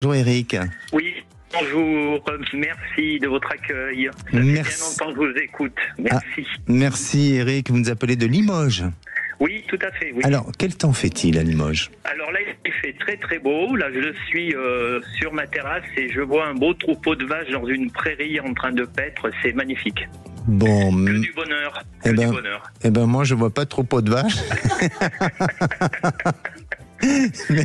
Bonjour Eric. Oui, bonjour, merci de votre accueil. Ça fait bien longtemps que je vous écoute, merci. Merci Eric, vous nous appelez de Limoges. Oui, tout à fait, oui. Alors, quel temps fait-il à Limoges? Alors là, il fait très très beau. Là, je suis sur ma terrasse et je vois un beau troupeau de vaches dans une prairie en train de paître. C'est magnifique. Bon, Que du bonheur, que du bonheur. Eh ben moi, je vois pas de troupeau de vaches. Mais,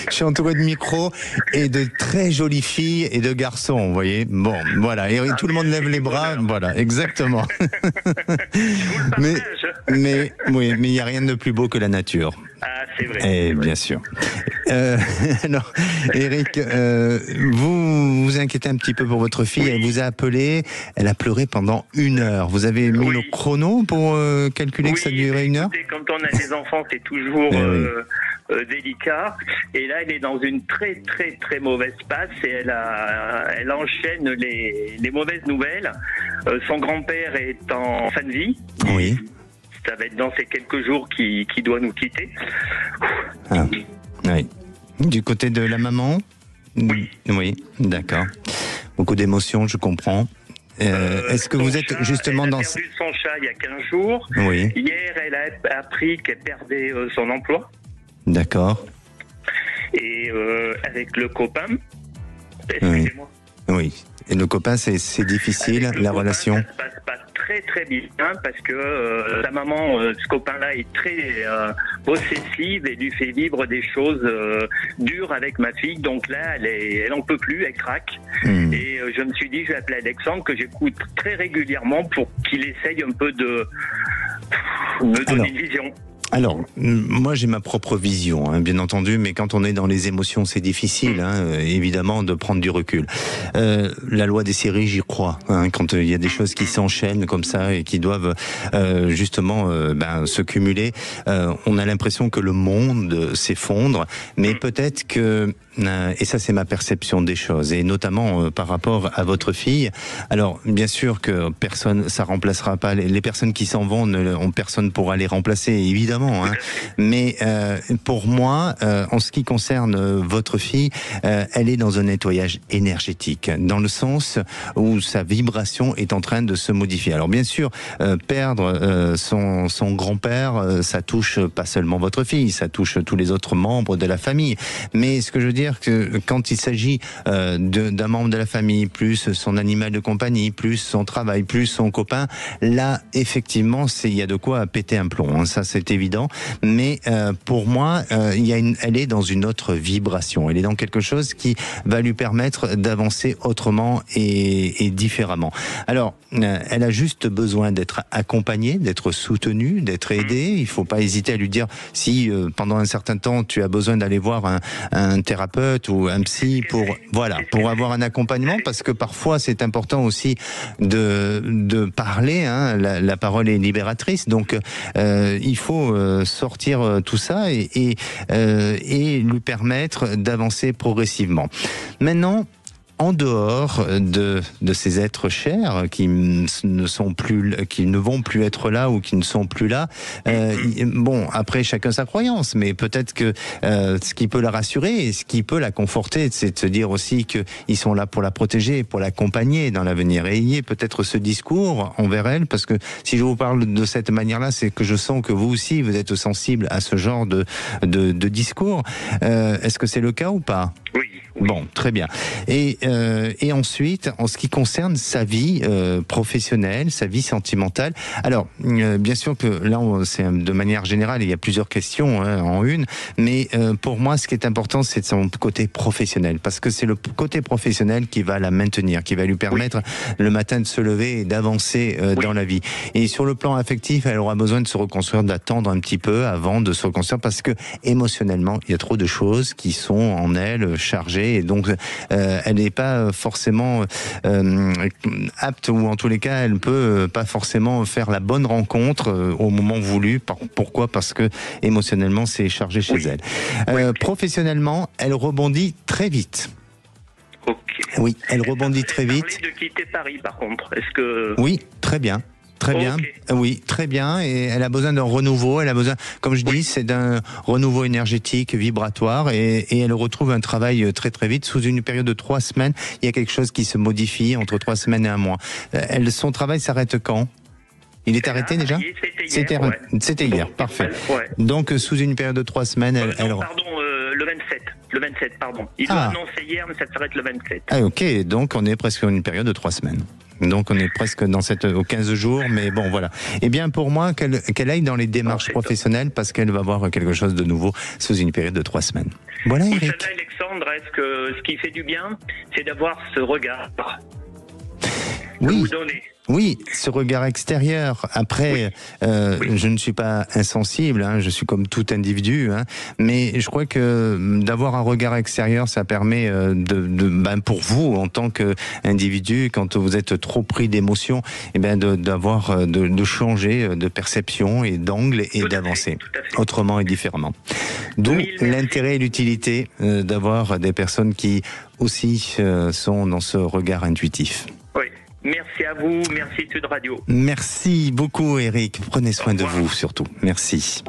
je suis entouré de micros et de très jolies filles et de garçons, vous voyez. Bon, voilà, et tout le monde lève les bras, voilà, exactement. mais oui, mais il n'y a rien de plus beau que la nature. Ah, c'est vrai. Et bien sûr. Alors, Eric, vous vous inquiétez un petit peu pour votre fille. Oui. Elle vous a appelé. Elle a pleuré pendant 1 heure. Vous avez mis le chrono pour calculer que ça durait 1 heure. Quand on a des enfants, c'est toujours délicat. Et là, elle est dans une très très très mauvaise passe et elle enchaîne les mauvaises nouvelles. Son grand-père est en fin de vie. Oui. Ça va être dans ces quelques jours qu'il doit nous quitter. Ah, oui. Du côté de la maman? Oui. Oui, d'accord. Beaucoup d'émotions, je comprends. Est-ce que vous êtes justement dans... Elle a perdu son chat il y a 15 jours. Oui. Hier, elle a appris qu'elle perdait son emploi. D'accord. Et avec le copain... Excusez-moi. Oui. Et le copain, c'est difficile, la relation? Ça se passe pas très très bien parce que sa maman, ce copain-là, est très possessive et lui fait vivre des choses dures avec ma fille. Donc là, elle en peut plus, elle craque. Et je me suis dit, je vais appeler Alexandre, que j'écoute très régulièrement pour qu'il essaye un peu de me donner une vision. Alors, moi j'ai ma propre vision, hein, bien entendu, mais quand on est dans les émotions, c'est difficile, évidemment, de prendre du recul. La loi des séries, j'y crois, quand il y a des choses qui s'enchaînent comme ça et qui doivent justement se cumuler, on a l'impression que le monde s'effondre, mais peut-être que, et ça c'est ma perception des choses, et notamment par rapport à votre fille, alors bien sûr que personne, ça remplacera pas, les personnes qui s'en vont, personne pourra les remplacer, évidemment. Mais pour moi, en ce qui concerne votre fille, elle est dans un nettoyage énergétique, dans le sens où sa vibration est en train de se modifier. Alors bien sûr, perdre son grand-père, ça touche pas seulement votre fille, ça touche tous les autres membres de la famille. Mais ce que je veux dire, que quand il s'agit d'un membre de la famille, plus son animal de compagnie, plus son travail, plus son copain, là, effectivement, il y a de quoi péter un plomb, hein, ça c'est évident. Mais pour moi, elle est dans une autre vibration. Elle est dans quelque chose qui va lui permettre d'avancer autrement et différemment. Alors, elle a juste besoin d'être accompagnée, d'être soutenue, d'être aidée. Il ne faut pas hésiter à lui dire si pendant un certain temps tu as besoin d'aller voir un thérapeute ou un psy pour avoir un accompagnement, parce que parfois c'est important aussi de parler. Hein, la parole est libératrice, donc il faut sortir tout ça et lui permettre d'avancer progressivement. Maintenant, en dehors de ces êtres chers qui ne vont plus être là ou qui ne sont plus là, bon, après chacun sa croyance, mais peut-être que ce qui peut la rassurer et ce qui peut la conforter, c'est de se dire aussi qu'ils sont là pour la protéger, pour l'accompagner dans l'avenir. Et ayez peut-être ce discours envers elle, parce que si je vous parle de cette manière-là, c'est que je sens que vous aussi, vous êtes sensible à ce genre de discours. Est-ce que c'est le cas ou pas ? Oui. Bon, très bien. Et ensuite, en ce qui concerne sa vie professionnelle, sa vie sentimentale, alors bien sûr que là, c'est de manière générale, il y a plusieurs questions en une, mais pour moi, ce qui est important, c'est son côté professionnel, parce que c'est le côté professionnel qui va la maintenir, qui va lui permettre le matin de se lever et d'avancer dans la vie. Et sur le plan affectif, elle aura besoin de se reconstruire, d'attendre un petit peu avant de se reconstruire, parce que émotionnellement, il y a trop de choses qui sont en elle chargées. Et donc, elle n'est pas forcément apte, ou en tous les cas, elle ne peut pas forcément faire la bonne rencontre au moment voulu. Pourquoi ? Parce que émotionnellement, c'est chargé chez elle. Professionnellement, elle rebondit très vite. Okay. Oui, elle rebondit très vite. Vous parlez de quitter Paris, par contre. Est-ce que... Oui, très bien. Très bien, oui, très bien. Et elle a besoin d'un renouveau. Elle a besoin, comme je dis, c'est d'un renouveau énergétique, vibratoire, et elle retrouve un travail très très vite. Sous une période de 3 semaines, il y a quelque chose qui se modifie entre 3 semaines et 1 mois. Son travail s'arrête quand ? Il est arrêté déjà ? C'était hier, parfait. Ouais. Donc sous une période de 3 semaines, le 27. Le 27, pardon. Il doit annoncer hier, mais ça s'arrête le 27. Ah ok, donc on est presque dans une période de 3 semaines. Donc on est presque aux 15 jours, mais bon voilà. Eh bien pour moi, qu'elle aille dans les démarches professionnelles parce qu'elle va voir quelque chose de nouveau sous une période de 3 semaines. Voilà Eric. Vous savez Alexandre, est-ce que ce qui fait du bien, c'est d'avoir ce regard que vous donnez ? Oui, ce regard extérieur. Après, je ne suis pas insensible, hein, je suis comme tout individu, hein, mais je crois que d'avoir un regard extérieur, ça permet pour vous en tant qu'individu, quand vous êtes trop pris d'émotions, de changer de perception et d'angle et d'avancer autrement et différemment. D'où l'intérêt et l'utilité d'avoir des personnes qui aussi sont dans ce regard intuitif. Oui. Merci à vous, merci Sud Radio. Merci beaucoup Eric, prenez soin de vous surtout, merci.